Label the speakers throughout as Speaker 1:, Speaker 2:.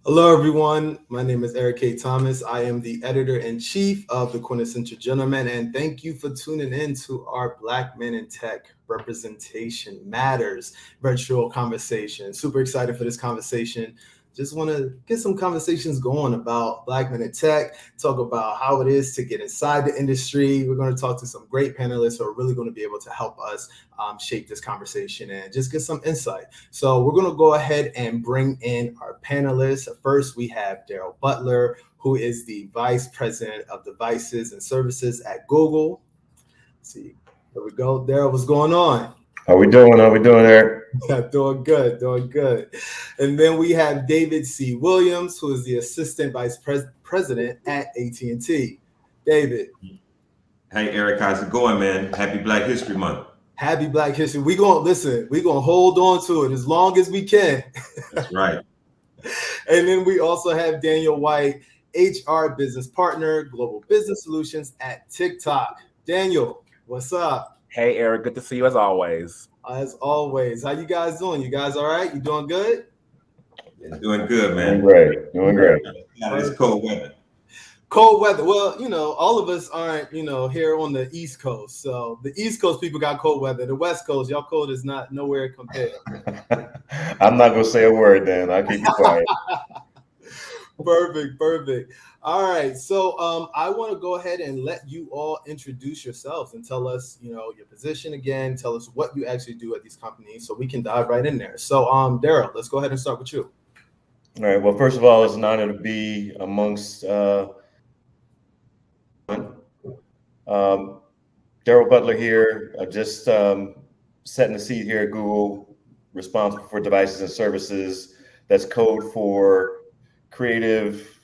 Speaker 1: Hello, everyone. My name is Eric K. Thomas. I am the editor-in-chief of the Quintessential Gentleman, and thank you for tuning in to our Black Men in Tech Representation Matters virtual conversation. Super excited for this conversation. Just want to get some conversations going about Black Men in Tech, talk about how it is to get inside the industry. We're going to talk to some great panelists who are really going to be able to help us shape this conversation and just get some insight. So we're going to go ahead and bring in our panelists. First, we have Daryl Butler, who is the Vice President of Devices and Services at Google. Let's see, there we go. Daryl, what's going on?
Speaker 2: How we doing, Eric?
Speaker 1: Doing good. And then we have David C. Williams, who is the Assistant Vice President at AT&T. David.
Speaker 3: Hey, Eric, how's it going, man? Happy Black History Month.
Speaker 1: Happy Black History. We're going to hold on to it as long as we can.
Speaker 3: That's right.
Speaker 1: And then we also have Daniel White, HR Business Partner, Global Business Solutions at TikTok. Daniel, what's up?
Speaker 4: Hey, Eric, good to see you as always.
Speaker 1: As always. How you guys doing? You guys all right? You doing good?
Speaker 3: Yeah, doing good, man.
Speaker 2: Doing great.
Speaker 3: It's cold weather.
Speaker 1: Cold weather. Well, all of us aren't, here on the East Coast. So the East Coast people got cold weather. The West Coast, y'all cold is not nowhere compared.
Speaker 2: I'm not going to say a word then. I'll keep you quiet.
Speaker 1: Perfect. All right. So I want to go ahead and let you all introduce yourselves and tell us, your position again. Tell us what you actually do at these companies so we can dive right in there. So Daryl, let's go ahead and start with you.
Speaker 2: All right. Well, first of all, it's an honor to be amongst Daryl Butler here, just setting the seat here at Google, responsible for devices and services. That's code for creative,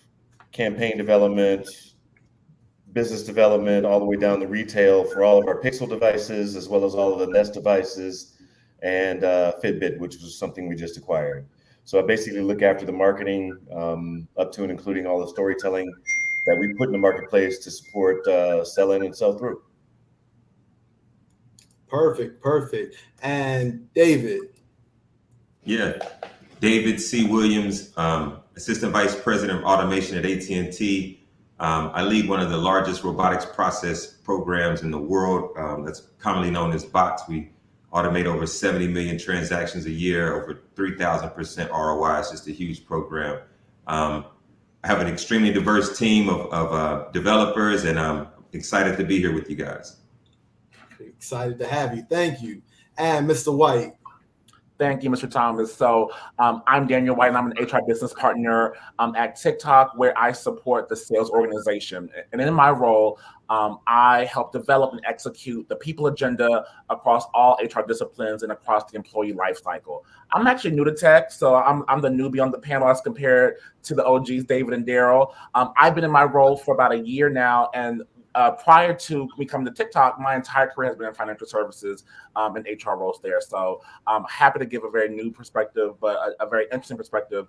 Speaker 2: campaign development, business development, all the way down to retail for all of our Pixel devices, as well as all of the Nest devices and Fitbit, which was something we just acquired. So I basically look after the marketing up to and including all the storytelling that we put in the marketplace to support sell in and sell through.
Speaker 1: Perfect. And David.
Speaker 3: Yeah, David C. Williams, Assistant Vice President of Automation at AT&T. I lead one of the largest robotics process programs in the world. That's commonly known as bots. We automate over 70 million transactions a year, over 3,000% ROI. It's just a huge program. I have an extremely diverse team of developers, and I'm excited to be here with you guys.
Speaker 1: Excited to have you. Thank you. And Mr. White.
Speaker 4: Thank you, Mr. Thomas. So I'm Daniel White, and I'm an HR business partner at TikTok, where I support the sales organization. And in my role, I help develop and execute the people agenda across all HR disciplines and across the employee lifecycle. I'm actually new to tech, so I'm the newbie on the panel as compared to the OGs, David and Daryl. I've been in my role for about a year now, and prior to me coming to TikTok, my entire career has been in financial services and HR roles there. So I'm happy to give a very new perspective, but a very interesting perspective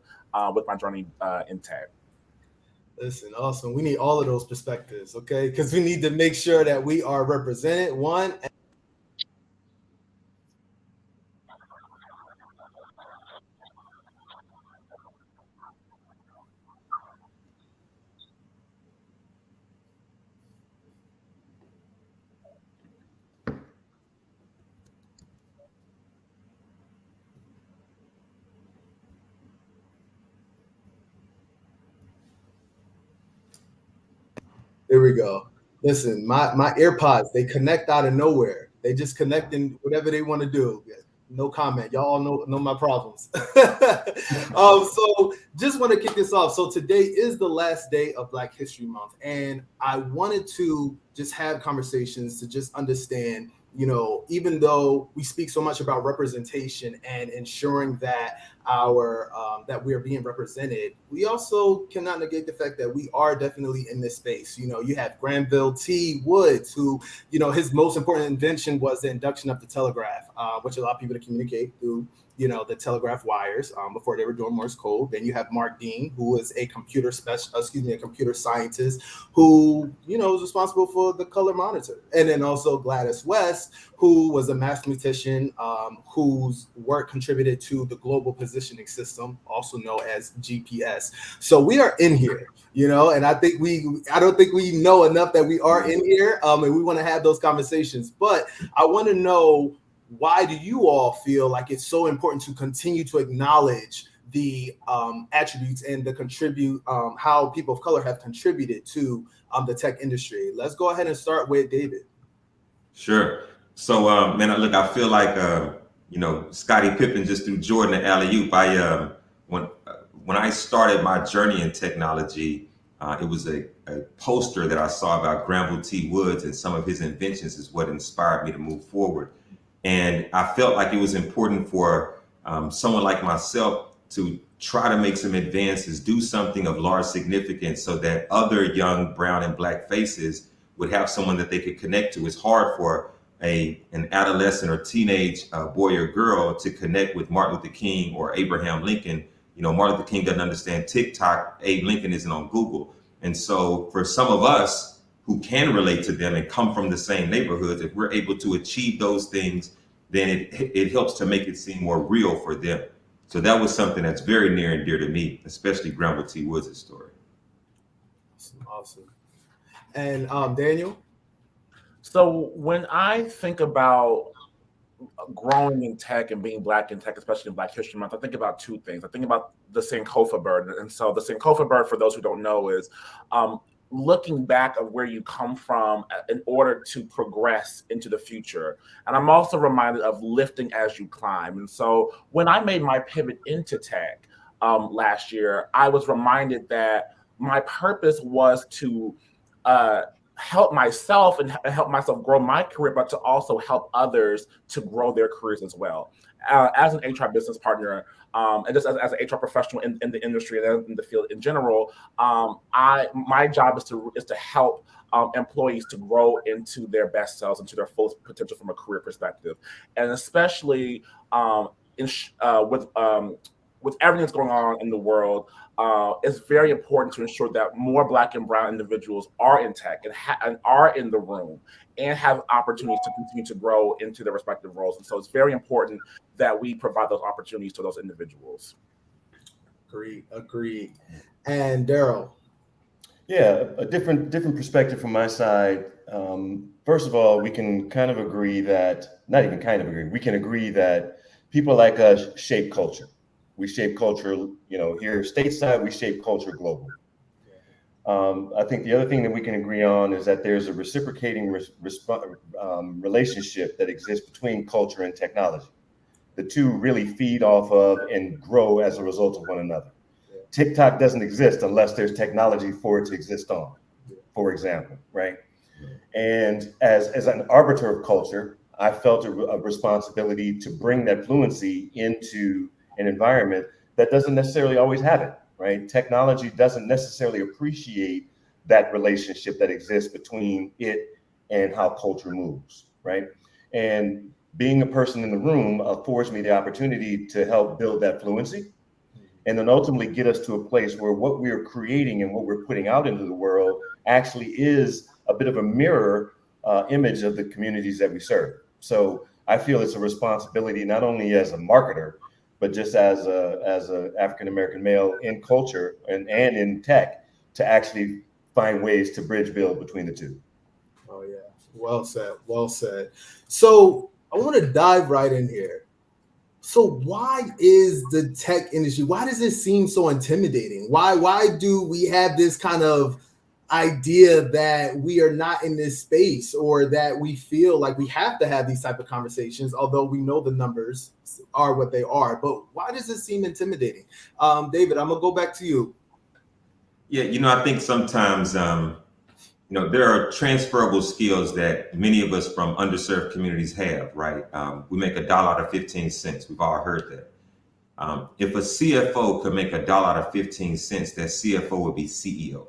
Speaker 4: with my journey in tech.
Speaker 1: Listen, awesome. We need all of those perspectives, okay? Because we need to make sure that we are represented. One. Here we go. Listen, my AirPods, they connect out of nowhere. They just connect in whatever they want to do. No comment. Y'all know my problems. So just want to kick this off. So today is the last day of Black History Month, and I wanted to just have conversations to just understand, even though we speak so much about representation and ensuring that that we are being represented, we also cannot negate the fact that we are definitely in this space. You have Granville T. Woods, who, his most important invention was the induction of the telegraph, which allowed people to communicate through, the telegraph wires before they were doing Morse code. Then you have Mark Dean, who was a computer scientist who, was responsible for the color monitor. And then also Gladys West, guest who was a mathematician whose work contributed to the global positioning system, also known as GPS. So we are in here, and I don't think we know enough that we are in here, and we want to have those conversations. But I want to know, why do you all feel like it's so important to continue to acknowledge the attributes and how people of color have contributed to the tech industry? Let's go ahead and start with David.
Speaker 3: Sure. So, I feel like, Scottie Pippen just threw Jordan an alley-oop. When I started my journey in technology, it was a poster that I saw about Granville T. Woods, and some of his inventions is what inspired me to move forward. And I felt like it was important for someone like myself to try to make some advances, do something of large significance, so that other young brown and black faces would have someone that they could connect to. It's hard for an adolescent or teenage boy or girl to connect with Martin Luther King or Abraham Lincoln. Martin Luther King doesn't understand TikTok. Abe Lincoln isn't on Google. And so for some of us who can relate to them and come from the same neighborhoods, if we're able to achieve those things, then it helps to make it seem more real for them. So that was something that's very near and dear to me, especially Granville T. Woods' story.
Speaker 1: Awesome. And Daniel?
Speaker 4: So when I think about growing in tech and being Black in tech, especially in Black History Month, I think about two things. I think about the Sankofa bird. And so the Sankofa bird, for those who don't know, is looking back of where you come from in order to progress into the future. And I'm also reminded of lifting as you climb. And so when I made my pivot into tech last year, I was reminded that my purpose was to help myself and help myself grow my career, but to also help others to grow their careers as well. As an HR business partner, and just as an HR professional in the industry and in the field in general, my job is to help employees to grow into their best selves, into their fullest potential from a career perspective, and especially with everything that's going on in the world, it's very important to ensure that more Black and brown individuals are in tech and are in the room and have opportunities to continue to grow into their respective roles. And so it's very important that we provide those opportunities to those individuals.
Speaker 1: Agreed. And Daryl?
Speaker 2: Yeah, a different perspective from my side. First of all, we can kind of agree that, not even kind of agree, we can agree that people like us shape culture. We shape culture, here stateside, we shape culture globally. I think the other thing that we can agree on is that there's a reciprocating relationship that exists between culture and technology. The two really feed off of and grow as a result of one another. TikTok doesn't exist unless there's technology for it to exist on, for example, right? And as an arbiter of culture, I felt a responsibility to bring that fluency into an environment that doesn't necessarily always have it, right? Technology doesn't necessarily appreciate that relationship that exists between it and how culture moves, right? And being a person in the room affords me the opportunity to help build that fluency and then ultimately get us to a place where what we're creating and what we're putting out into the world actually is a bit of a mirror image of the communities that we serve. So I feel it's a responsibility, not only as a marketer, but just as a African-American male in culture and in tech, to actually find ways to bridge build between the two.
Speaker 1: Oh yeah, well said. So I want to dive right in here. So why is the tech industry, why does it seem so intimidating? Why do we have this kind of idea that we are not in this space, or that we feel like we have to have these type of conversations, although we know the numbers are what they are? But why does it seem intimidating? David, I'm gonna go back to you.
Speaker 3: Yeah, I think sometimes, there are transferable skills that many of us from underserved communities have, right? We make $1 out of 15 cents. We've all heard that. If a CFO could make $1 out of 15 cents, that CFO would be CEO,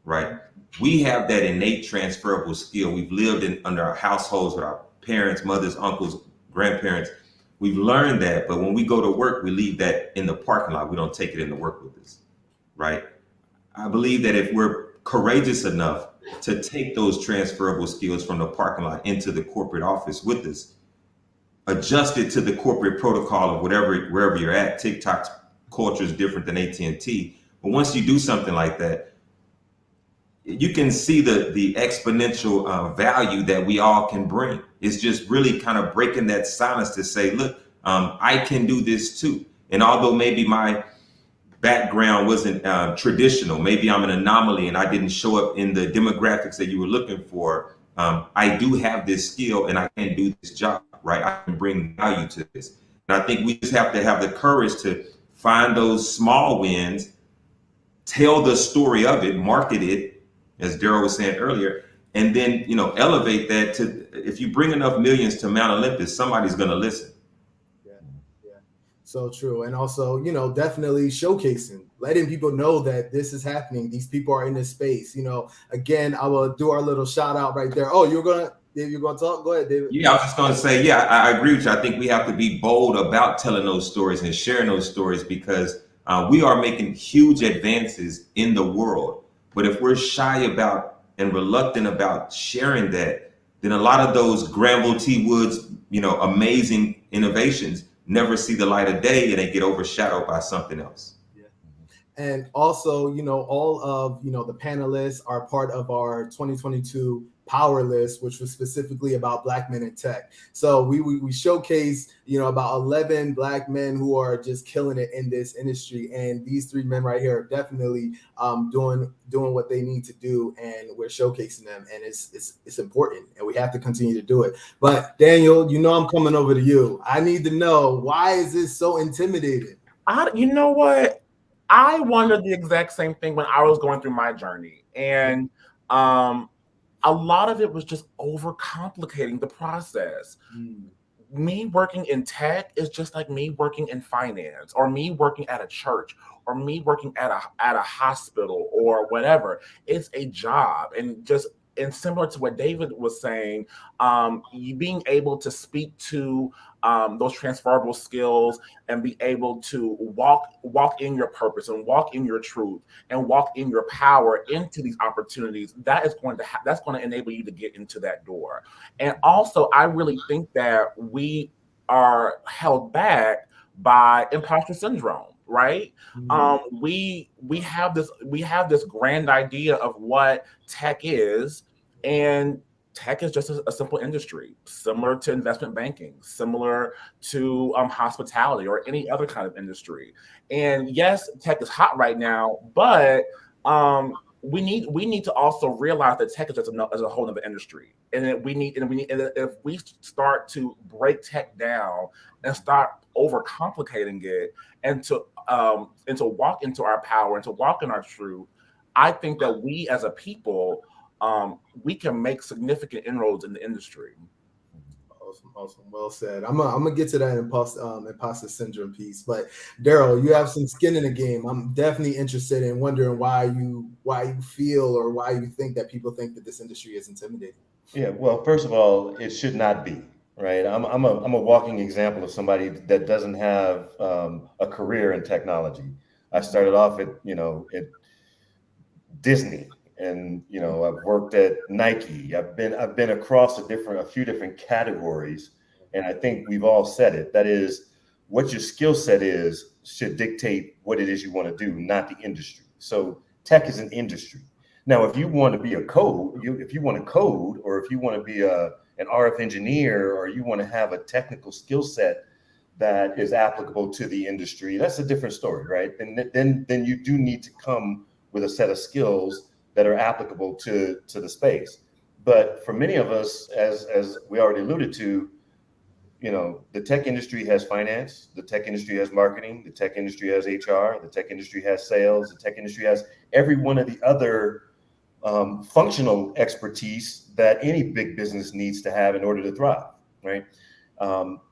Speaker 3: right? We have that innate transferable skill. We've lived under our households with our parents, mothers, uncles, grandparents. We've learned that, but when we go to work, we leave that in the parking lot. We don't take it into work with us, right? I believe that if we're courageous enough to take those transferable skills from the parking lot into the corporate office with us, adjust it to the corporate protocol of wherever you're at. TikTok's culture is different than AT&T, but once you do something like that, you can see the exponential value that we all can bring. It's just really kind of breaking that silence to say, look, I can do this too. And although maybe my background wasn't traditional, maybe I'm an anomaly and I didn't show up in the demographics that you were looking for, I do have this skill and I can do this job, right? I can bring value to this. And I think we just have to have the courage to find those small wins, tell the story of it, market it, as Daryl was saying earlier, and then, elevate that to, if you bring enough millions to Mount Olympus, somebody's going to listen.
Speaker 1: Yeah. So true. And also, definitely showcasing, letting people know that this is happening. These people are in this space. Again, I will do our little shout out right there. Oh, you're going to talk? Go ahead, David.
Speaker 3: Yeah, I was just going to say, I agree with you. I think we have to be bold about telling those stories and sharing those stories because we are making huge advances in the world. But if we're shy about and reluctant about sharing that, then a lot of those Granville T. Woods, amazing innovations never see the light of day and they get overshadowed by something else.
Speaker 1: Yeah. And also, all of, the panelists are part of our 2022 Power List, which was specifically about Black men in tech. So we showcase, about 11 Black men who are just killing it in this industry. And these 3 men right here are definitely doing what they need to do, and we're showcasing them. And it's important, and we have to continue to do it. But Daniel, I'm coming over to you. I need to know, why is this so intimidating?
Speaker 4: You know what? I wondered the exact same thing when I was going through my journey, and a lot of it was just overcomplicating the process. Me working in tech is just like me working in finance, or me working at a church, or me working at a hospital, or whatever. It's a job, and similar to what David was saying, you being able to speak to those transferable skills and be able to walk in your purpose and walk in your truth and walk in your power into these opportunities, that's going to enable you to get into that door. And also, I really think that we are held back by imposter syndrome, right? We have this grand idea of what tech is, and tech is just a simple industry, similar to investment banking, similar to hospitality or any other kind of industry. And yes, tech is hot right now, but we need to also realize that tech is just a whole other industry, and if we start to break tech down and start overcomplicating it, and to walk into our power and to walk in our truth, I think that we as a people, we can make significant inroads in the industry.
Speaker 1: Awesome. Well said. I'm gonna get to that imposter syndrome piece, but Daryl, you have some skin in the game. I'm definitely interested in wondering why you feel, or why you think that people think that this industry is intimidating.
Speaker 2: Yeah, well, first of all, it should not be, right? I'm a walking example of somebody that doesn't have a career in technology. I started off at Disney. And I've worked at Nike. I've been across a few different categories, and I think we've all said it. That is, what your skill set is should dictate what it is you want to do, not the industry. So tech is an industry. Now, if you want to be if you want to code, or if you want to be an RF engineer, or you want to have a technical skill set that is applicable to the industry, that's a different story, right? And then you do need to come with a set of skills that are applicable to the space. But for many of us, as we already alluded to, the tech industry has finance, the tech industry has marketing, the tech industry has HR, the tech industry has sales, the tech industry has every one of the other functional expertise that any big business needs to have in order to thrive, right?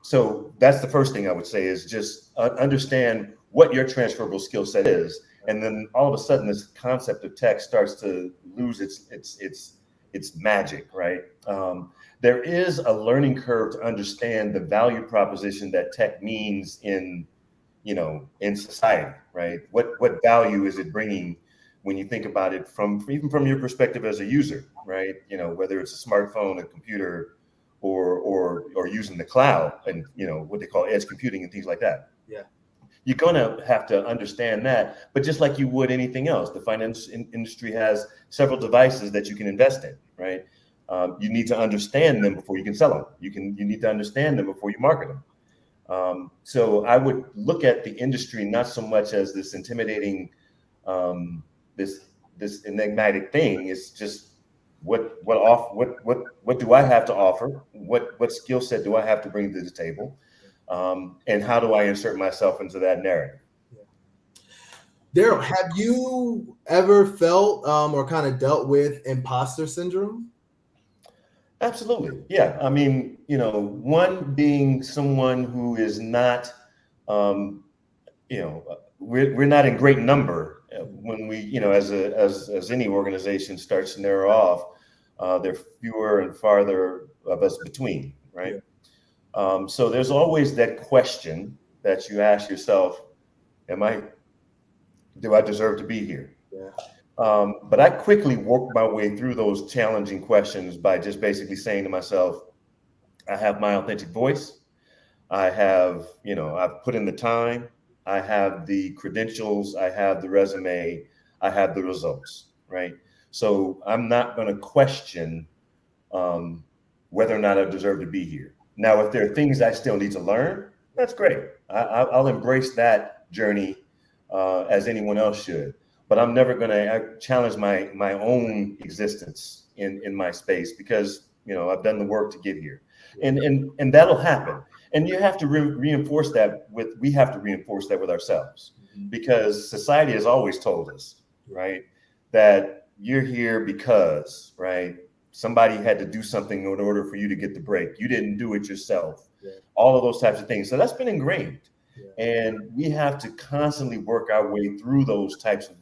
Speaker 2: So that's the first thing I would say, is just understand what your transferable skill set is. And then all of a sudden, this concept of tech starts to lose its magic, right? There is a learning curve to understand the value proposition that tech means in society, right? What value is it bringing when you think about it even from your perspective as a user, right? You know, whether it's a smartphone, a computer, or using the cloud and, you know, what they call edge computing and things like that.
Speaker 1: Yeah.
Speaker 2: You're going to have to understand that. But just like you would anything else, the finance industry has several devices that you can invest in, right? You need to understand them before you can sell them. You need to understand them before you market them. So I would look at the industry not so much as this intimidating, this enigmatic thing. It's just what do I have to offer? What skill set do I have to bring to the table? And how do I insert myself into that narrative?
Speaker 1: Daryl, have you ever felt or kind of dealt with imposter syndrome?
Speaker 2: Absolutely. Yeah. I mean, you know, one being someone who is not, you know, we're not in great number when we, you know, as any organization starts to narrow off, there are fewer and farther of us between, right? Yeah. So there's always that question that you ask yourself, do I deserve to be here?
Speaker 1: Yeah.
Speaker 2: But I quickly worked my way through those challenging questions by just basically saying to myself, I have my authentic voice. I have, you know, I've put in the time. I have the credentials. I have the resume. I have the results, right? So I'm not going to question whether or not I deserve to be here. Now, if there are things I still need to learn, that's great. I'll embrace that journey as anyone else should. But I'm never going to challenge my own existence in my space because, you know, I've done the work to get here, and that'll happen. And you have to reinforce that we have to reinforce that with ourselves, because society has always told us, right, that you're here because, right, somebody had to do something in order for you to get the break. You didn't do it yourself. Yeah. All of those types of things. So that's been ingrained. Yeah. And we have to constantly work our way through those types of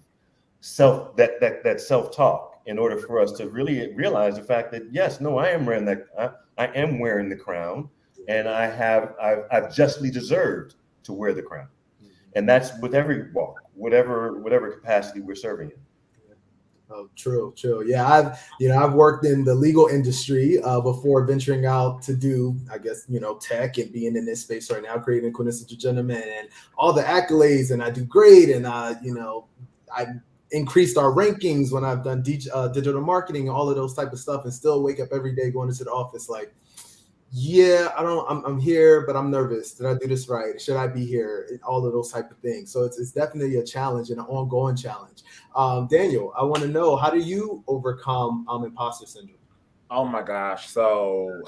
Speaker 2: self-talk in order for us to really realize the fact that, yes, no, I am wearing the crown, and I've justly deserved to wear the crown. And that's with every walk, whatever capacity we're serving in.
Speaker 1: Oh, true. Yeah, I've worked in the legal industry before venturing out to do, I guess, you know, tech and being in this space right now, creating Quintessential Gentleman and all the accolades, and I do great, and you know, I increased our rankings when I've done digital marketing, all of those type of stuff, and still wake up every day going into the office like, yeah, I'm here, but I'm nervous. Did I do this right? Should I be here? All of those type of things. So it's definitely a challenge and an ongoing challenge. Daniel, I want to know, how do you overcome imposter syndrome?
Speaker 4: Oh my gosh. So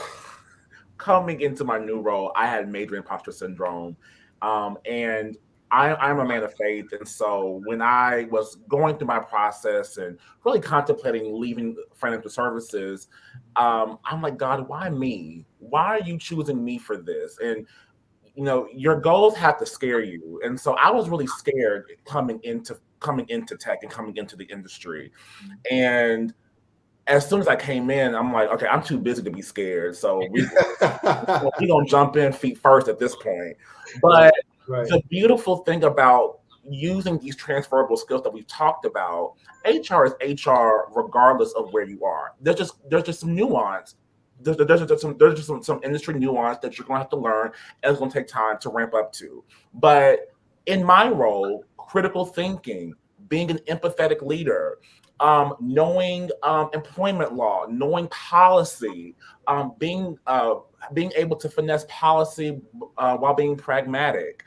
Speaker 4: coming into my new role, I had major imposter syndrome. And I'm a man of faith. And so when I was going through my process and really contemplating leaving financial services, I'm like, God, why me? Why are you choosing me for this? And, you know, your goals have to scare you. And so I was really scared coming into tech and coming into the industry. And as soon as I came in, I'm like, okay, I'm too busy to be scared. So we're going to jump in feet first at this point. But the beautiful thing about using these transferable skills that we've talked about, HR is HR regardless of where you are. There's just some nuance. There's just some industry nuance that you're going to have to learn, and it's going to take time to ramp up to. But in my role, critical thinking, being an empathetic leader, knowing employment law, knowing policy, being able to finesse policy while being pragmatic,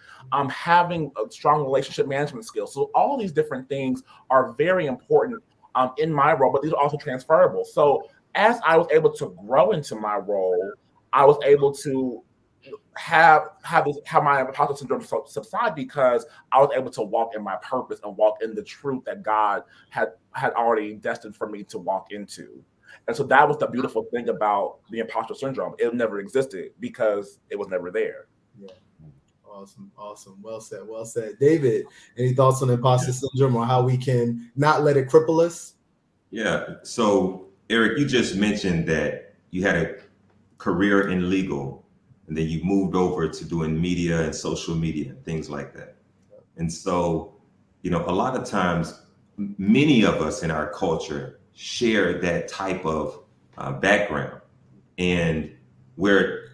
Speaker 4: having a strong relationship management skills. So all these different things are very important in my role, but these are also transferable. So as I was able to grow into my role, I was able to have my imposter syndrome subside because I was able to walk in my purpose and walk in the truth that God had already destined for me to walk into. And so that was the beautiful thing about the imposter syndrome. It never existed because it was never there.
Speaker 1: Yeah. Awesome. Well said. David, any thoughts on imposter syndrome or how we can not let it cripple us?
Speaker 3: Yeah. So, Eric, you just mentioned that you had a career in legal, and then you moved over to doing media and social media, things like that. And so, you know, a lot of times many of us in our culture share that type of background, and where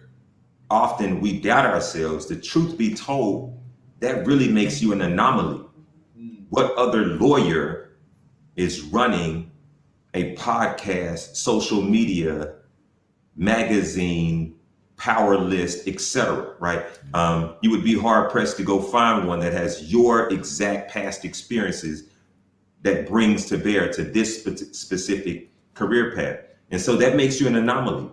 Speaker 3: often we doubt ourselves. The truth be told, that really makes you an anomaly. What other lawyer is running a podcast, social media, magazine, power list, etc., right? You would be hard pressed to go find one that has your exact past experiences that brings to bear to this specific career path. And so that makes you an anomaly,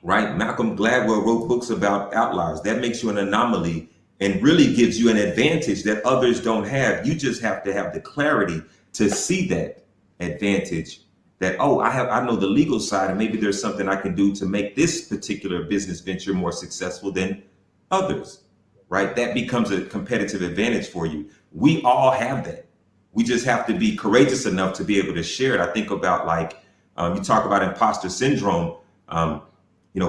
Speaker 3: right? Malcolm Gladwell wrote books about outliers. That makes you an anomaly and really gives you an advantage that others don't have. You just have to have the clarity to see that advantage, that, oh, I know the legal side, and maybe there's something I can do to make this particular business venture more successful than others, right? That becomes a competitive advantage for you. We all have that. We just have to be courageous enough to be able to share it. I think about, like, you talk about imposter syndrome.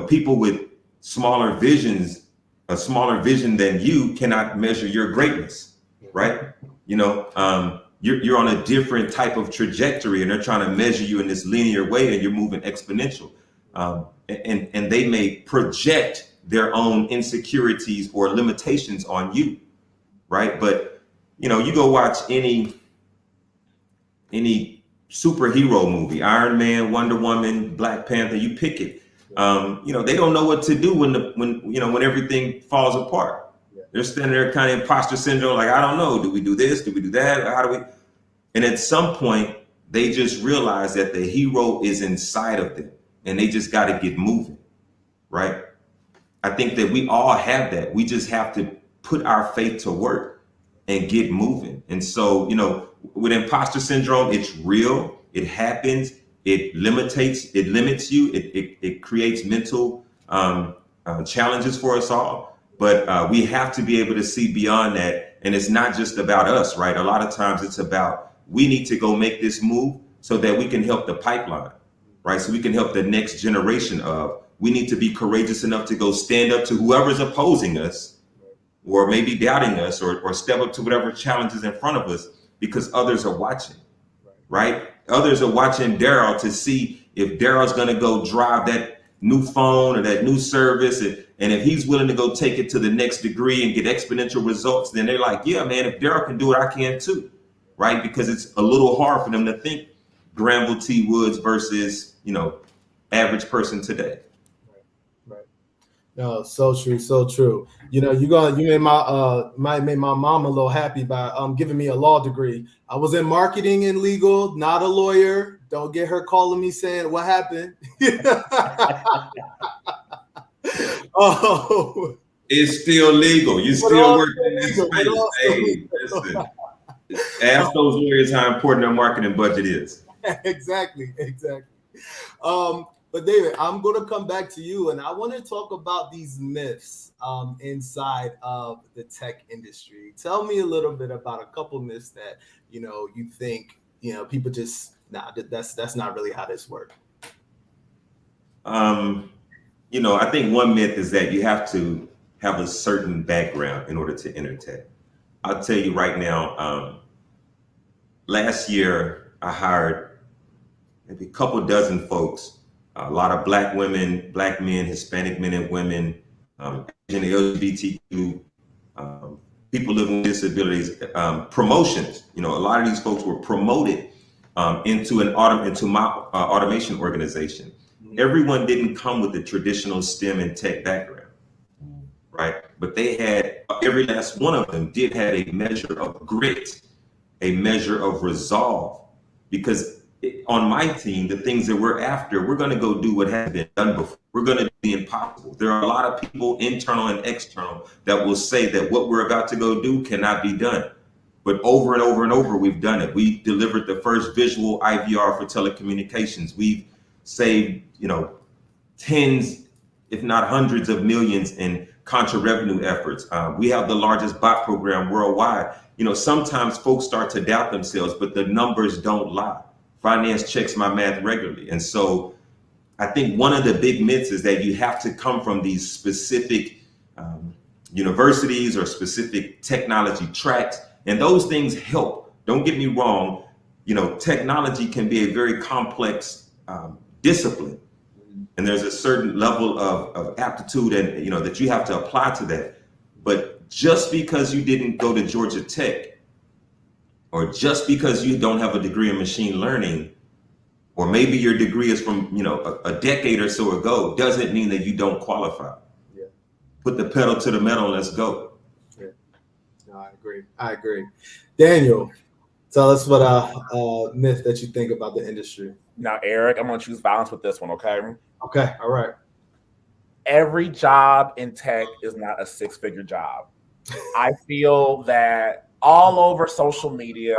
Speaker 3: People with smaller visions, a smaller vision than you, cannot measure your greatness, right? You're on a different type of trajectory, and they're trying to measure you in this linear way, and you're moving exponential. And they may project their own insecurities or limitations on you, right? But you go watch any superhero movie, Iron Man, Wonder Woman, Black Panther, you pick it. They don't know what to do when everything falls apart. They're standing there kind of imposter syndrome, like, I don't know, do we do this? Do we do that? How do we? And at some point, they just realize that the hero is inside of them, and they just got to get moving, right? I think that we all have that. We just have to put our faith to work and get moving. And so, with imposter syndrome, it's real. It happens. It limits you. It creates mental challenges for us all. But we have to be able to see beyond that. And it's not just about us, right? A lot of times it's about, we need to go make this move so that we can help the pipeline, right? So we can help the next generation of. We need to be courageous enough to go stand up to whoever's opposing us, or maybe doubting us, or step up to whatever challenges in front of us, because others are watching, right? Others are watching Daryl to see if Daryl's going to go drive that new phone or that new service. And if he's willing to go take it to the next degree and get exponential results, then they're like, yeah, man, if Daryl can do it, I can too, right? Because it's a little hard for them to think Granville T. Woods versus, average person today.
Speaker 1: No, so true, so true. You made my mom a little happy by giving me a law degree. I was in marketing and legal, not a lawyer. Don't get her calling me saying what happened. Oh,
Speaker 3: it's still legal. You still working in this space. Hey, listen. Ask those lawyers how important their marketing budget is.
Speaker 1: Exactly. But David, I'm going to come back to you, and I want to talk about these myths inside of the tech industry. Tell me a little bit about a couple myths that you think people just that's not really how this works.
Speaker 3: I think one myth is that you have to have a certain background in order to enter tech. I'll tell you right now. Last year, I hired maybe a couple dozen folks. A lot of Black women, Black men, Hispanic men and women, Asian, LGBTQ, people living with disabilities, promotions. A lot of these folks were promoted into my automation organization. Everyone didn't come with the traditional STEM and tech background, right? But they had, every last one of them did have a measure of grit, a measure of resolve, because on my team, the things that we're after, we're going to go do what has been done before. We're going to do the impossible. There are a lot of people, internal and external, that will say that what we're about to go do cannot be done. But over and over and over, we've done it. We delivered the first visual IVR for telecommunications. We've saved, tens, if not hundreds of millions in contra revenue efforts. We have the largest bot program worldwide. Sometimes folks start to doubt themselves, but the numbers don't lie. Finance checks my math regularly. And so I think one of the big myths is that you have to come from these specific universities or specific technology tracks. And those things help. Don't get me wrong. technology can be a very complex discipline, and there's a certain level of aptitude and that you have to apply to that. But just because you didn't go to Georgia Tech, or just because you don't have a degree in machine learning, or maybe your degree is from a decade or so ago, doesn't mean that you don't qualify.
Speaker 1: Yeah.
Speaker 3: Put the pedal to the metal. Let's go.
Speaker 1: Yeah. No, I agree. Daniel, tell us what myth that you think about the industry.
Speaker 4: Now, Eric, I'm going to choose violence with this one, okay?
Speaker 1: Okay, all right.
Speaker 4: Every job in tech is not a six-figure job. I feel that all over social media,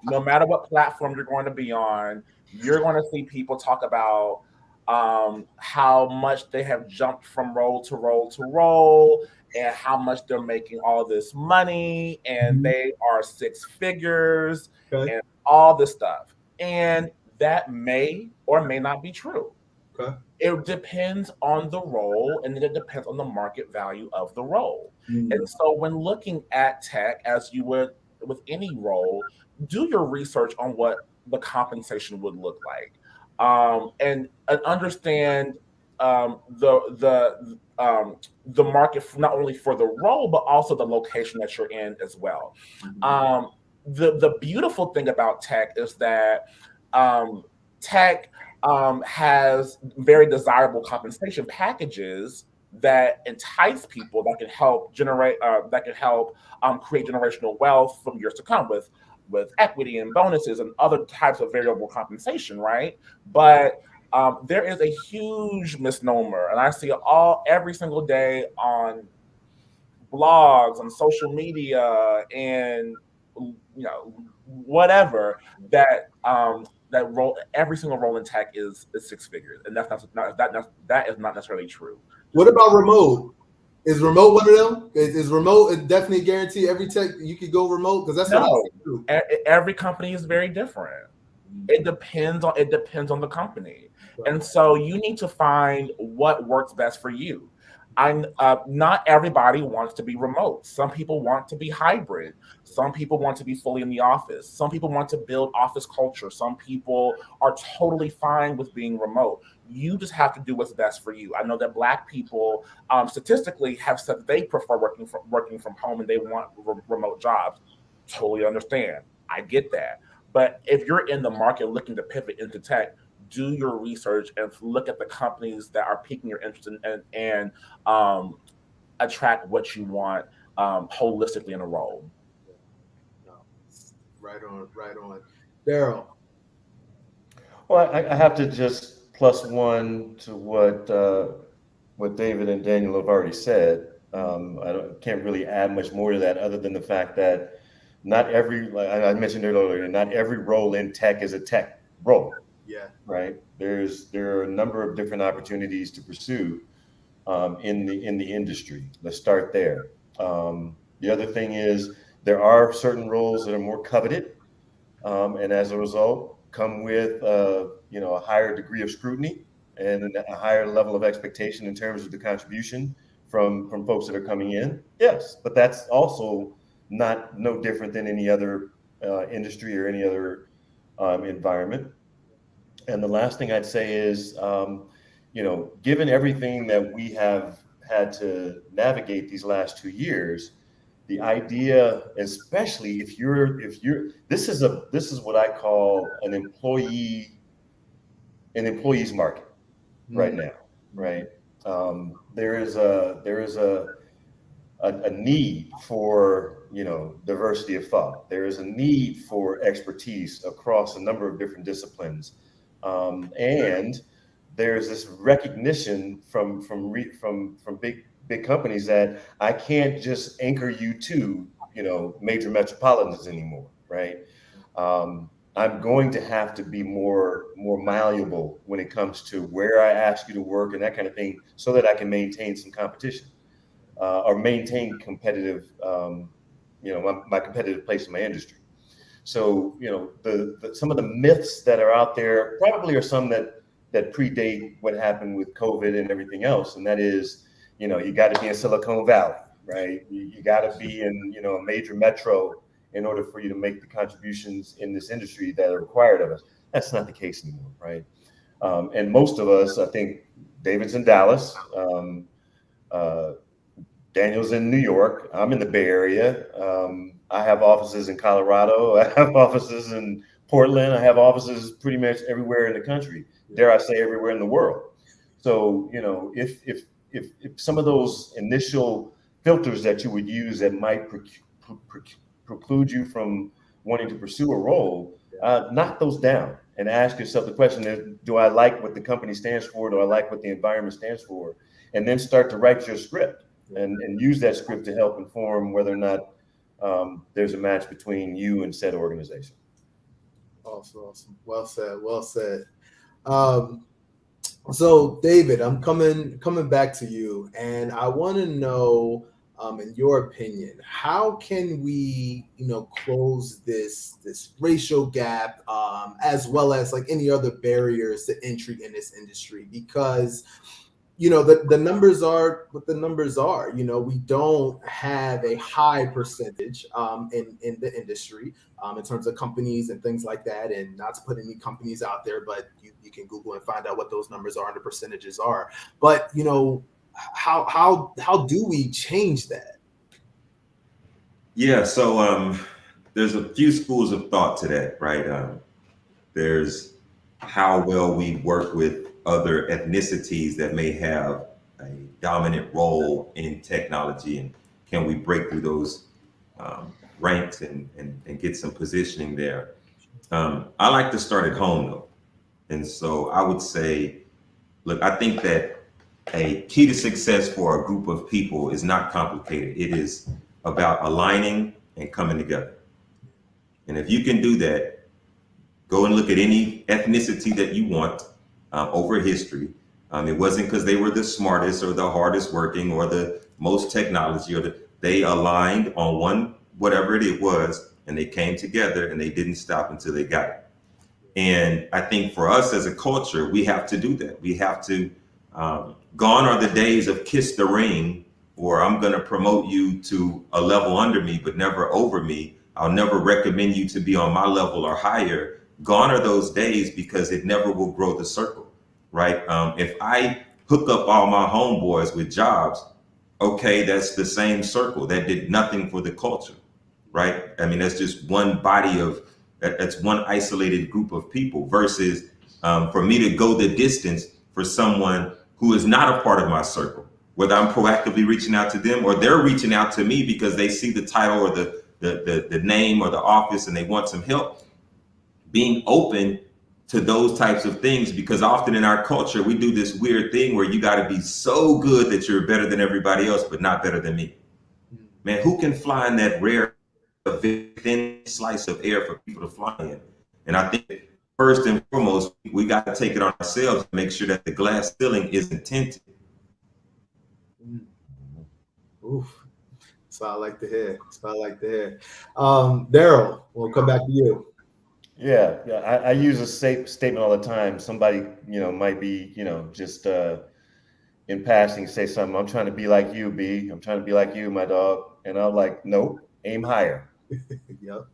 Speaker 4: no matter what platform you're going to be on, you're going to see people talk about how much they have jumped from role to role to role, and how much they're making all this money, and they are six figures, and all this stuff. And that may or may not be true.
Speaker 1: Okay.
Speaker 4: It depends on the role, and then it depends on the market value of the role. And so when looking at tech, as you would with any role, do your research on what the compensation would look like, and understand the market, not only for the role, but also the location that you're in as well. The beautiful thing about tech is that tech has very desirable compensation packages that entice people, that can help create generational wealth from years to come with equity and bonuses and other types of variable compensation, right? But there is a huge misnomer, and I see it every single day on blogs, on social media, and whatever, that every single role in tech is six figures, and that is not necessarily true.
Speaker 1: What about remote? Is remote one of them? Is remote definitely guarantee every tech you could go remote? Because that's what I do.
Speaker 4: Every company is very different. It depends on the company, and so you need to find what works best for you. Not everybody wants to be remote. Some people want to be hybrid. Some people want to be fully in the office. Some people want to build office culture. Some people are totally fine with being remote. You just have to do what's best for you. I know that Black people statistically have said they prefer working from home, and they want remote jobs. Totally understand. I get that. But if you're in the market looking to pivot into tech, do your research and look at the companies that are piquing your interest and attract what you want holistically in a role.
Speaker 1: Right on. Daryl.
Speaker 2: Well, I have to just plus one to what David and Daniel have already said. Can't really add much more to that, other than the fact that not every, like I mentioned earlier, not every role in tech is a tech role.
Speaker 1: Yeah.
Speaker 2: Right. There are a number of different opportunities to pursue in the industry. Let's start there. The other thing is, there are certain roles that are more coveted, and as a result come with a higher degree of scrutiny and a higher level of expectation in terms of the contribution from folks that are coming in. Yes, but that's also no different than any other industry or any other environment. And the last thing I'd say is, given everything that we have had to navigate these last 2 years, the idea, especially if you're, this is what I call an employee's market right now, right? There is a need for diversity of thought. There is a need for expertise across a number of different disciplines, and there's this recognition from big companies that I can't just anchor you to major metropolitans anymore, right? I'm going to have to be more malleable when it comes to where I ask you to work and that kind of thing, so that I can maintain some competition. Or maintain competitive, my competitive place in my industry. So, some of the myths that are out there probably are some that predate what happened with COVID and everything else. And that is, you got to be in Silicon Valley, right? You got to be in, a major metro in order for you to make the contributions in this industry that are required of us. That's not the case anymore, right? And most of us, I think, David's in Dallas, Daniel's in New York. I'm in the Bay Area. I have offices in Colorado. I have offices in Portland. I have offices pretty much everywhere in the country. Dare I say, everywhere in the world. So, you know, if some of those initial filters that you would use that might preclude you from wanting to pursue a role, knock those down and ask yourself the question: do I like what the company stands for? Do I like what the environment stands for? And then start to write your script and use that script to help inform whether or not there's a match between you and said organization.
Speaker 1: Awesome. Well said. Well said. So David, I'm coming back to you, and I want to know, in your opinion, how can we, close this racial gap, as well as like any other barriers to entry in this industry? Because the numbers are what the numbers are. We don't have a high percentage in the industry in terms of companies and things like that. And not to put any companies out there, but you can Google and find out what those numbers are and the percentages are. But how do we change that?
Speaker 3: Yeah, so there's a few schools of thought to that, right? There's how well we work with other ethnicities that may have a dominant role in technology, and can we break through those ranks and get some positioning there. I like to start at home though. And so I would say, look, I think that a key to success for a group of people is not complicated. It is about aligning and coming together. And if you can do that, go and look at any ethnicity that you want over history. It wasn't because they were the smartest or the hardest working or the most technology, they aligned on one, whatever it was, and they came together and they didn't stop until they got it. And I think for us as a culture, we have to do that. We have to, gone are the days of kiss the ring, or I'm going to promote you to a level under me, but never over me. I'll never recommend you to be on my level or higher. Gone are those days, because it never will grow the circle, right? If I hook up all my homeboys with jobs, okay, that's the same circle. That did nothing for the culture, right? I mean, that's just one body of, that's one isolated group of people versus for me to go the distance for someone who is not a part of my circle, whether I'm proactively reaching out to them or they're reaching out to me because they see the title or the name or the office and they want some help. Being open to those types of things, because often in our culture, we do this weird thing where you got to be so good that you're better than everybody else, but not better than me. Man, who can fly in that rare thin slice of air for people to fly in? And I think first and foremost, we got to take it on ourselves to make sure that the glass ceiling isn't tinted.
Speaker 1: Oof. That's what I like to hear. Daryl, we'll come back to you.
Speaker 2: Yeah. I use a statement all the time. Somebody, might be, just in passing, say something. I'm trying to be like you, B. I'm trying to be like you, my dog. And I'm like, nope, aim higher.
Speaker 1: Yep.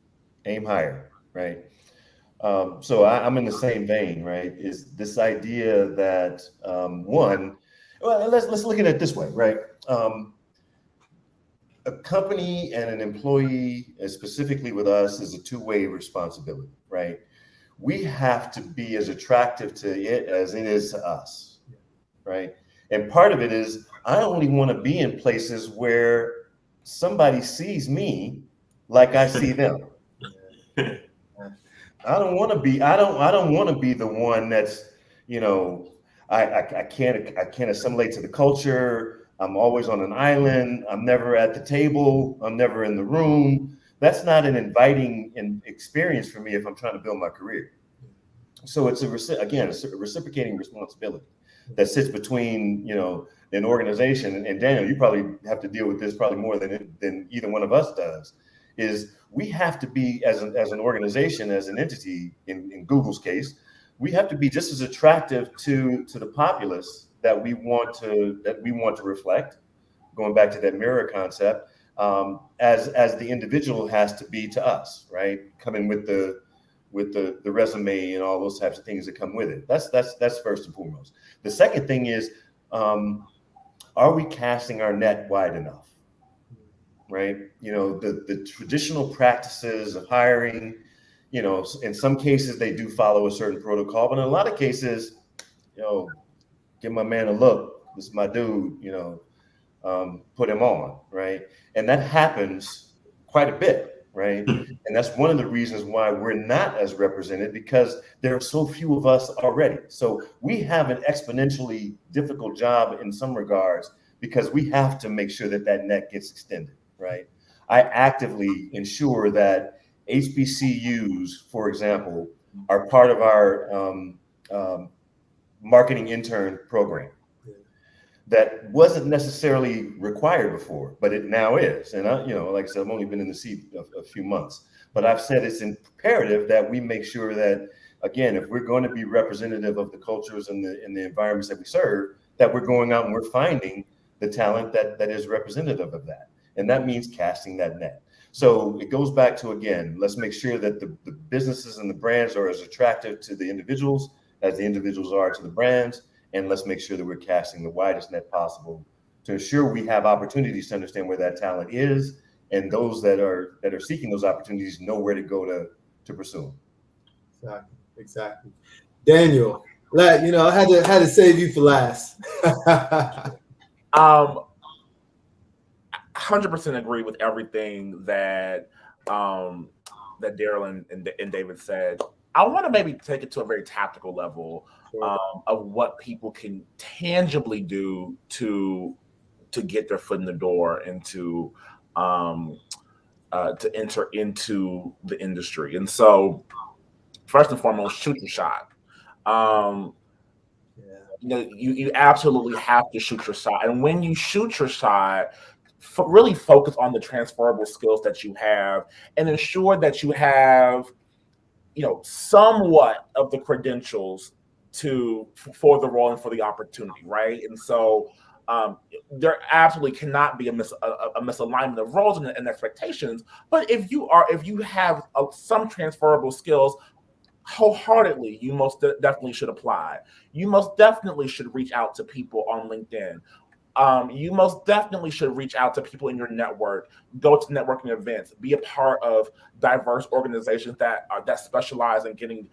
Speaker 1: Aim
Speaker 2: higher, right? So I'm in the same vein, right? Is this idea that let's look at it this way, right? A company and an employee, specifically with us, is a two-way responsibility, right? We have to be as attractive to it as it is to us, right? And part of it is I only want to be in places where somebody sees me like I see them. I don't want to be the one that's, I can't assimilate to the culture. I'm always on an island. I'm never at the table. I'm never in the room. That's not an inviting experience for me if I'm trying to build my career. So it's a reciprocating responsibility that sits between, an organization, and Daniel, you probably have to deal with this probably more than either one of us does, is we have to be as an organization, as an entity, in Google's case, we have to be just as attractive to the populace that we want to reflect, going back to that mirror concept, as the individual has to be to us, right? Coming with the resume and all those types of things that come with it. That's first and foremost. The second thing is, are we casting our net wide enough? Right? You know, the traditional practices of hiring, you know, in some cases they do follow a certain protocol, but in a lot of cases, you know, give my man a look. This is my dude, you know, put him on, right? And that happens quite a bit, right? And that's one of the reasons why we're not as represented, because there are so few of us already. So we have an exponentially difficult job in some regards, because we have to make sure that net gets extended, right? I actively ensure that HBCUs, for example, are part of our marketing intern program. That wasn't necessarily required before, but it now is. And I, you know, like I said, I've only been in the seat a few months, but I've said it's imperative that we make sure that, again, if we're going to be representative of the cultures and the environments that we serve, that we're going out and we're finding the talent that is representative of that. And that means casting that net. So it goes back to, again, let's make sure that the businesses and the brands are as attractive to the individuals as the individuals are to the brands. And let's make sure that we're casting the widest net possible to ensure we have opportunities to understand where that talent is, and those that are seeking those opportunities know where to go to pursue them.
Speaker 1: Exactly. Daniel, you know, I had to save you for last.
Speaker 4: 100% agree with everything that that Daryl and David said. I want to maybe take it to a very tactical level of what people can tangibly do to get their foot in the door and to enter into the industry. And so, first and foremost, shoot your shot. You know, you absolutely have to shoot your shot. And when you shoot your shot, really focus on the transferable skills that you have, and ensure that you have, you know, somewhat of the credentials for the role and for the opportunity, right? And so there absolutely cannot be a misalignment of roles and expectations. But if you have some transferable skills, wholeheartedly, you most definitely should apply. You most definitely should reach out to people on LinkedIn. You most definitely should reach out to people in your network, go to networking events, be a part of diverse organizations that specialize in getting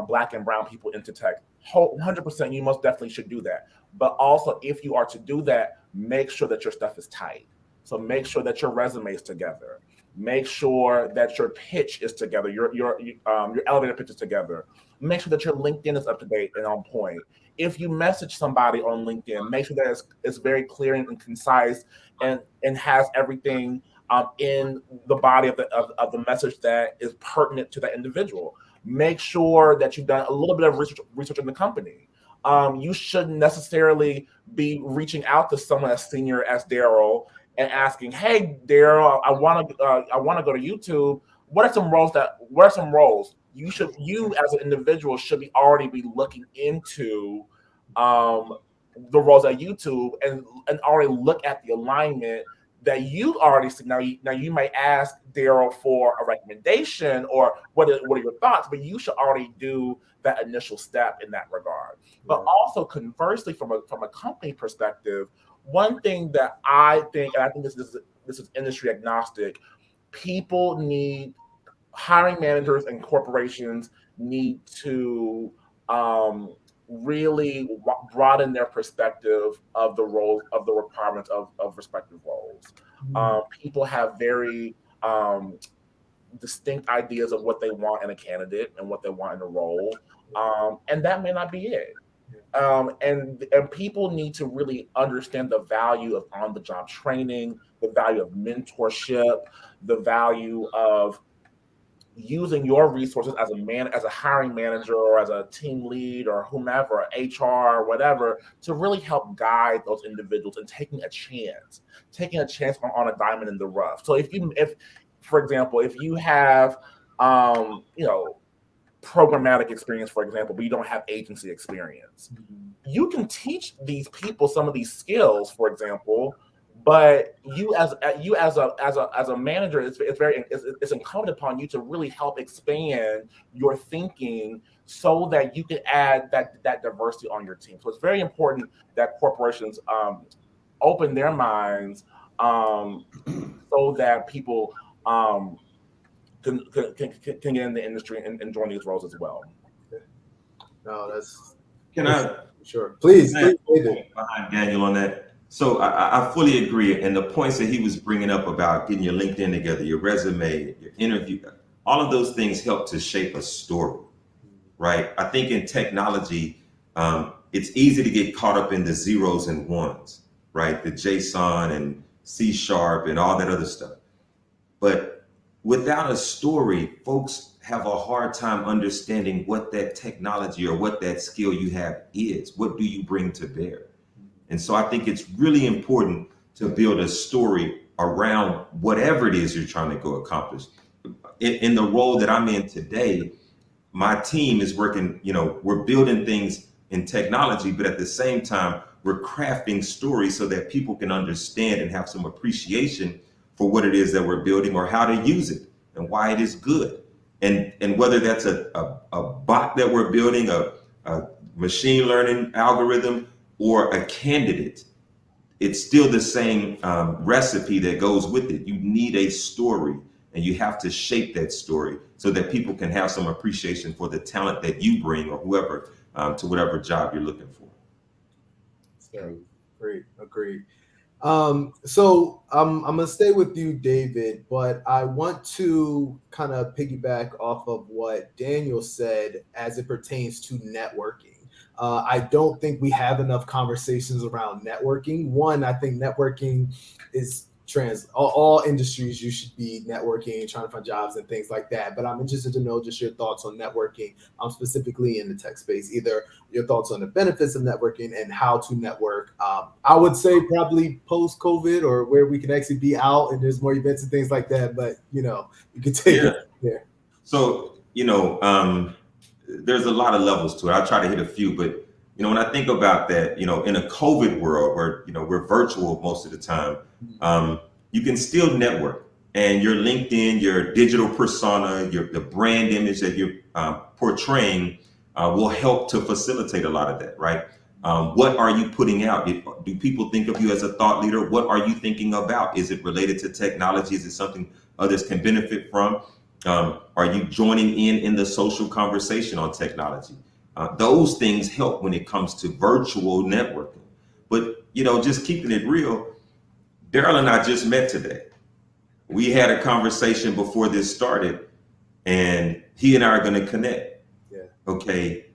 Speaker 4: Black and brown people into tech. 100%, you most definitely should do that. But also, if you are to do that, make sure that your stuff is tight. So make sure that your resume is together. Make sure that your pitch is together, your elevator pitch is together. Make sure that your LinkedIn is up to date and on point. If you message somebody on LinkedIn, make sure that it's very clear and concise and has everything in the body of the message that is pertinent to that individual. Make sure that you've done a little bit of research in the company. You shouldn't necessarily be reaching out to someone as senior as Daryl and asking, "Hey, Daryl, I want to go to YouTube. What are some roles you as an individual should already be looking into the roles at YouTube and already look at the alignment that you already see." Now you might ask Daryl for a recommendation or what are your thoughts, but you should already do that initial step in that regard. Yeah. But also, conversely, from a company perspective, one thing that I think, and I think this is industry agnostic, hiring managers and corporations need to really broaden their perspective of the roles, of the requirements of respective roles. People have very distinct ideas of what they want in a candidate and what they want in a role, and that may not be it. And people need to really understand the value of on-the-job training, the value of mentorship, the value of using your resources as a hiring manager or as a team lead or whomever, HR or whatever, to really help guide those individuals and taking a chance on a diamond in the rough. So if for example, if you have programmatic experience, for example, but you don't have agency experience, you can teach these people some of these skills, for example, But you as a manager, it's incumbent upon you to really help expand your thinking so that you can add that diversity on your team. So it's very important that corporations open their minds so that people can get in the industry and join these roles as well.
Speaker 1: No, that's
Speaker 3: Can I
Speaker 1: sure. Please,
Speaker 3: behind
Speaker 1: David.
Speaker 3: Daniel on that? So I fully agree. And the points that he was bringing up about getting your LinkedIn together, your resume, your interview, all of those things help to shape a story, right? I think in technology, it's easy to get caught up in the zeros and ones, right? The JSON and C# and all that other stuff. But without a story, folks have a hard time understanding what that technology or what that skill you have is. What do you bring to bear? And so I think it's really important to build a story around whatever it is you're trying to go accomplish. In the role that I'm in today, my team is working, we're building things in technology, but at the same time, we're crafting stories so that people can understand and have some appreciation for what it is that we're building or how to use it and why it is good. And whether that's a bot that we're building, a machine learning algorithm, or a candidate, it's still the same recipe that goes with it. You need a story, and you have to shape that story so that people can have some appreciation for the talent that you bring or whoever to whatever job you're looking for.
Speaker 1: So, agreed. So I'm gonna stay with you, David, but I want to kind of piggyback off of what Daniel said as it pertains to networking. I don't think we have enough conversations around networking. One, I think networking is all industries. You should be networking, trying to find jobs and things like that. But I'm interested to know just your thoughts on networking, specifically in the tech space. Either your thoughts on the benefits of networking and how to network. I would say probably post-COVID or where we can actually be out and there's more events and things like that. But you can take it there.
Speaker 3: So there's a lot of levels to it. I'll try to hit a few, but when I think about that, in a COVID world where we're virtual most of the time, you can still network, and your LinkedIn, your digital persona, the brand image that you're portraying will help to facilitate a lot of that, right? What are you putting out? Do people think of you as a thought leader? What are you thinking about? Is it related to technology? Is it something others can benefit from? Are you joining in the social conversation on technology? Those things help when it comes to virtual networking. But, just keeping it real, Daryl and I just met today. We had a conversation before this started, and he and I are going to connect.
Speaker 1: Yeah.
Speaker 3: Okay.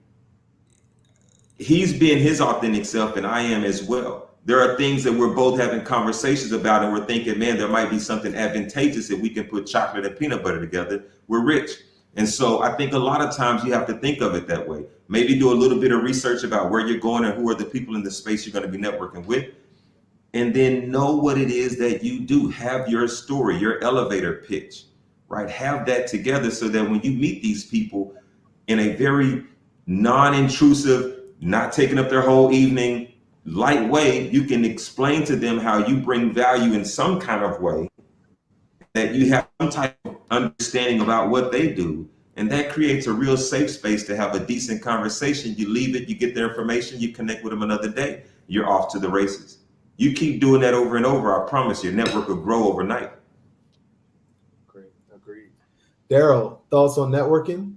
Speaker 3: He's being his authentic self, and I am as well. There are things that we're both having conversations about, and we're thinking, man, there might be something advantageous if we can put chocolate and peanut butter together. We're rich. And so I think a lot of times you have to think of it that way. Maybe do a little bit of research about where you're going and who are the people in the space you're going to be networking with. And then know what it is that you do. Have your story, your elevator pitch, right? Have that together so that when you meet these people in a very non-intrusive, not taking up their whole evening, light way, you can explain to them how you bring value in some kind of way, that you have some type of understanding about what they do. And that creates a real safe space to have a decent conversation. You leave it, you get their information, you connect with them another day, you're off to the races. You keep doing that over and over, I promise your network will grow overnight.
Speaker 1: Great, agreed. Daryl, thoughts on networking?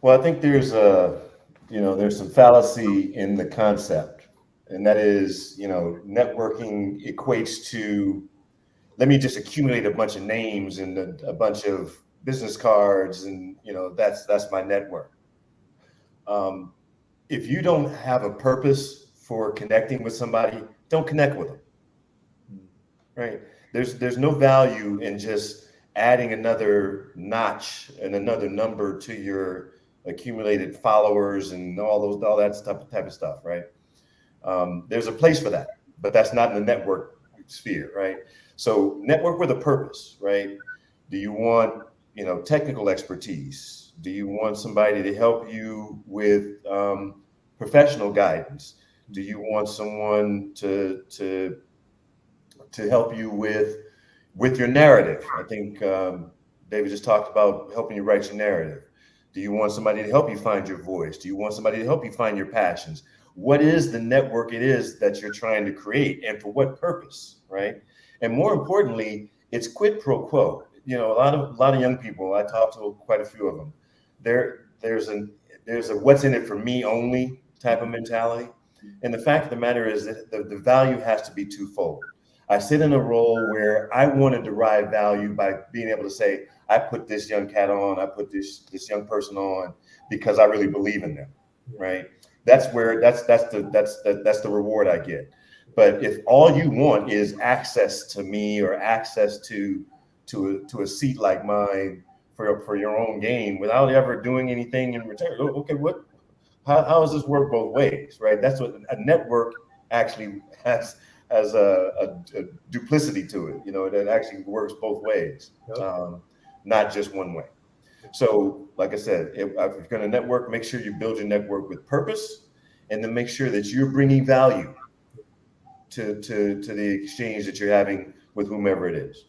Speaker 2: Well, I think there's some fallacy in the concept, and that is, networking equates to, let me just accumulate a bunch of names and a bunch of business cards, and that's my network. If you don't have a purpose for connecting with somebody, don't connect with them. Right? There's no value in just adding another notch and another number to your accumulated followers and all that type of stuff, right? There's a place for that, but that's not in the network sphere, right? So network with a purpose, right? Do you want, technical expertise? Do you want somebody to help you with professional guidance? Do you want someone to to help you with your narrative. I think David just talked about helping you write your narrative. Do you want somebody to help you find your voice? Do you want somebody to help you find your passions? What is the network it is that you're trying to create, and for what purpose, right? And more importantly, it's quid pro quo. You know, a lot of young people, I talk to quite a few of them. There's a what's in it for me only type of mentality. And the fact of the matter is that the value has to be twofold. I sit in a role where I want to derive value by being able to say, I put this young cat on, I put this young person on because I really believe in them, right? That's the reward I get. But if all you want is access to me or access to a seat like mine for your own gain without ever doing anything in return, okay, how does this work both ways, right? That's what a network actually has a duplicity to it. You know, it actually works both ways, not just one way. So, like I said, if you're going to network, make sure you build your network with purpose, and then make sure that you're bringing value to the exchange that you're having with whomever it is.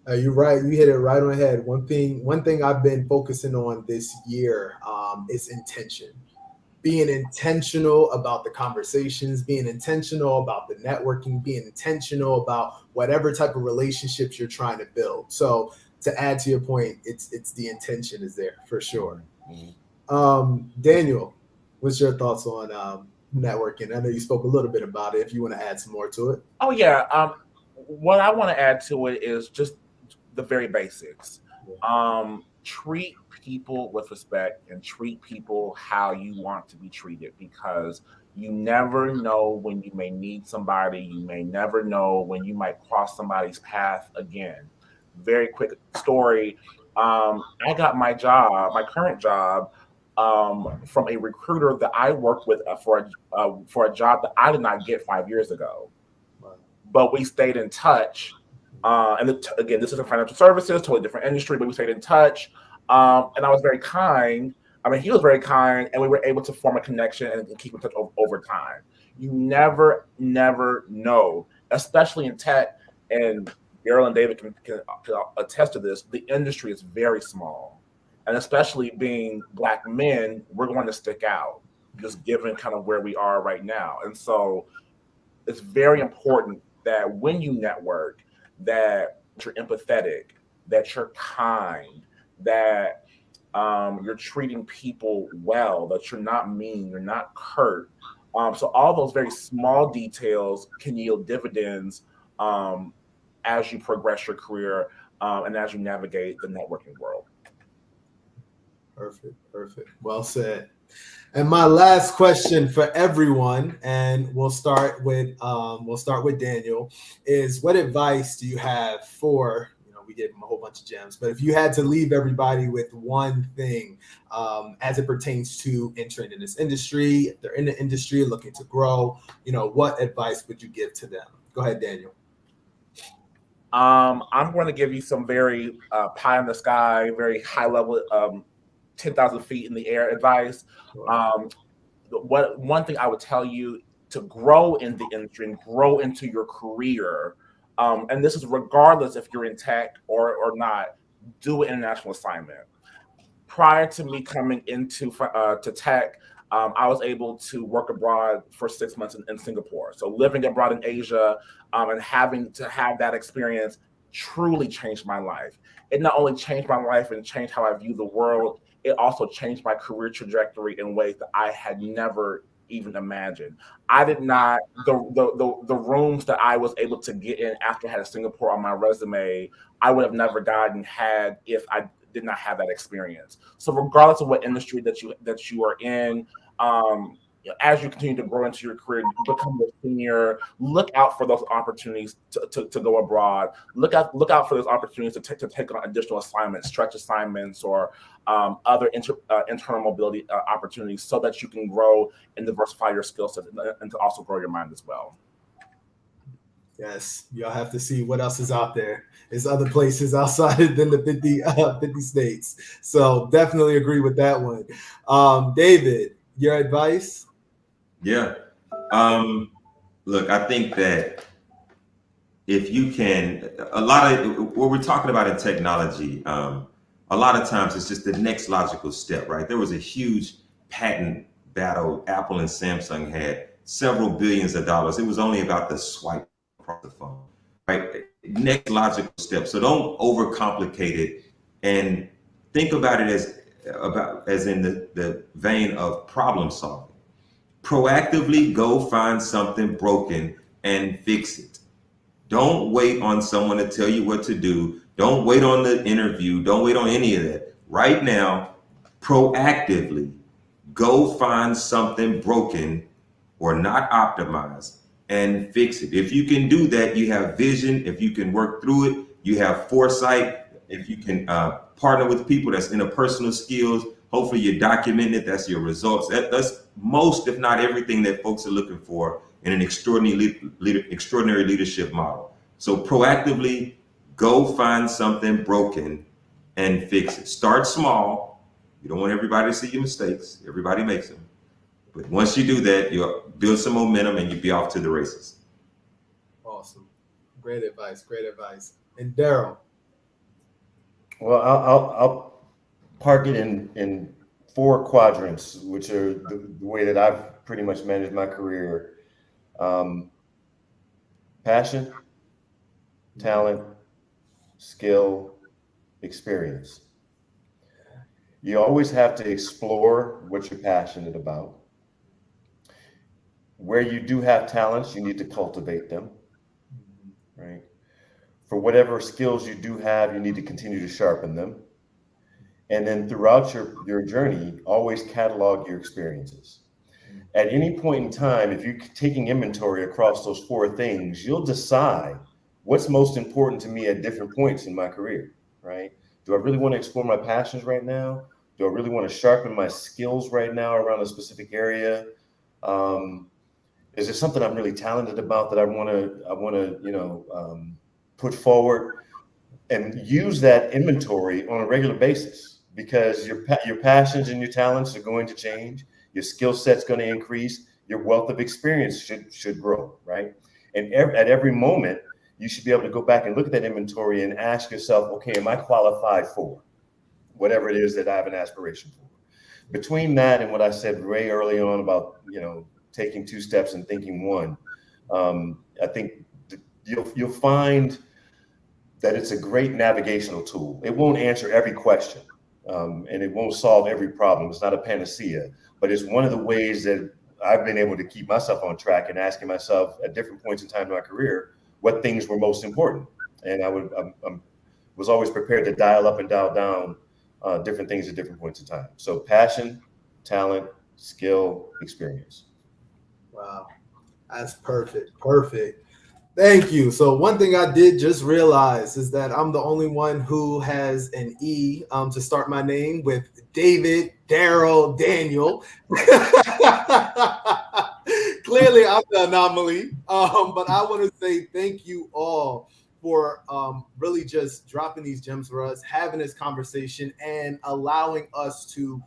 Speaker 1: You're right. You hit it right on the head. One thing I've been focusing on this year is intention. Being intentional about the conversations, being intentional about the networking, being intentional about whatever type of relationships you're trying to build. So to add to your point, it's the intention is there for sure. Daniel, what's your thoughts on networking? I know you spoke a little bit about it. If you want to add some more to it.
Speaker 4: Oh yeah. What I want to add to it is just the very basics. Treat people with respect and treat people how you want to be treated, because you never know when you may need somebody. You may never know when you might cross somebody's path again. Very quick story. I got my current job, from a recruiter that I worked with for a job that I did not get 5 years ago. But we stayed in touch. Again, this is in financial services, totally different industry, but we stayed in touch. And I was very kind. I mean, he was very kind, and we were able to form a connection and keep in touch over time. You never know, especially in tech, and Daryl and David can attest to this. The industry is very small, and especially being Black men, we're going to stick out, just given kind of where we are right now. And so it's very important that when you network, that you're empathetic, that you're kind, that you're treating people well, that you're not mean, you're not curt. So all those very small details can yield dividends as you progress your career and as you navigate the networking world.
Speaker 1: Perfect. Well said. And my last question for everyone, and we'll start with Daniel, is what advice do you have for, we gave him a whole bunch of gems, but if you had to leave everybody with one thing as it pertains to entering in this industry, if they're in the industry looking to grow, what advice would you give to them? Go ahead, Daniel.
Speaker 4: I'm going to give you some very pie in the sky, very high level, 10,000 feet in the air advice. One thing I would tell you to grow in the industry and grow into your career, and this is regardless if you're in tech or not, do an international assignment. Prior to me coming into to tech, I was able to work abroad for 6 months in Singapore. So living abroad in Asia and having to have that experience truly changed my life. It not only changed my life and changed how I view the world, it also changed my career trajectory in ways that I had never even imagined. I did not, the rooms that I was able to get in after I had Singapore on my resume, I would have never gotten had if I did not have that experience. So regardless of what industry that you are in, as you continue to grow into your career, you become a senior, look out for those opportunities to go abroad. Look out for those opportunities to take on additional assignments, stretch assignments, or other internal mobility opportunities, so that you can grow and diversify your skill set and to also grow your mind as well.
Speaker 1: Yes, y'all have to see what else is out there. There's other places outside than the 50 states. So definitely agree with that one. David, your advice?
Speaker 3: Yeah. Look, I think that if you can, a lot of what we're talking about in technology, a lot of times it's just the next logical step, right? There was a huge patent battle Apple and Samsung had, several billions of dollars. It was only about the swipe across the phone, right? Next logical step. So don't overcomplicate it, and think about it as in the vein of problem solving. Proactively go find something broken and fix it. Don't wait on someone to tell you what to do. Don't wait on the interview. Don't wait on any of that. Right now, proactively go find something broken or not optimized and fix it. If you can do that, you have vision. If you can work through it, you have foresight. If you can partner with people, that's interpersonal skills. Hopefully you're documenting it. That's your results. That's most, if not everything, that folks are looking for in an extraordinary leadership model. So proactively go find something broken and fix it. Start small. You don't want everybody to see your mistakes. Everybody makes them. But once you do that, you'll build some momentum and you'll be off to the races.
Speaker 1: Awesome. Great advice. Great advice. And Daryl.
Speaker 2: Well, I'll park it in 4 quadrants, which are the way that I've pretty much managed my career. Passion, talent, skill, experience. You always have to explore what you're passionate about. Where you do have talents, you need to cultivate them, right? For whatever skills you do have, you need to continue to sharpen them. And then throughout your journey, always catalog your experiences. At any point in time, if you're taking inventory across those 4 things, you'll decide what's most important to me at different points in my career, right? Do I really want to explore my passions right now? Do I really want to sharpen my skills right now around a specific area? Is there something I'm really talented about that I want to put forward? And use that inventory on a regular basis, because your passions and your talents are going to change. Your skill set's going to increase. Your wealth of experience should grow, right? And at every moment, you should be able to go back and look at that inventory and ask yourself, okay, am I qualified for whatever it is that I have an aspiration for? Between that and what I said way early on about, taking 2 steps and thinking 1, I think you'll find that it's a great navigational tool. It won't answer every question, and it won't solve every problem. It's not a panacea, but it's one of the ways that I've been able to keep myself on track and asking myself at different points in time in my career what things were most important. And I was always prepared to dial up and dial down different things at different points in time. So passion, talent, skill, experience.
Speaker 1: Wow, that's perfect. Perfect. Thank you. So one thing I did just realize is that I'm the only one who has an E to start my name with David, Daryl, Daniel. Clearly, I'm the anomaly. But I want to say thank you all for really just dropping these gems for us, having this conversation, and allowing us to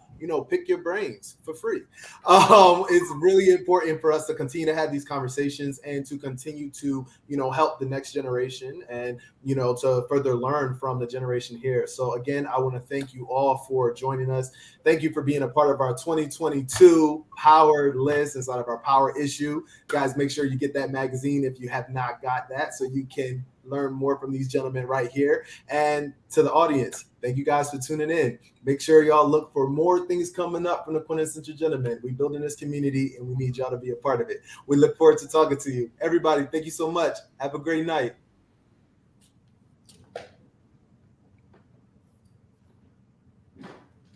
Speaker 1: pick your brains for free. It's really important for us to continue to have these conversations and to continue to, help the next generation and, to further learn from the generation here. So again, I want to thank you all for joining us. Thank you for being a part of our 2022 Power List inside of our Power Issue. Guys, make sure you get that magazine if you have not got that, so you can learn more from these gentlemen right here. And to the audience, thank you guys for tuning in. Make sure y'all look for more things coming up from the Quintessential Gentlemen. We're building this community and we need y'all to be a part of it. We look forward to talking to you. Everybody, thank you so much. Have a great night.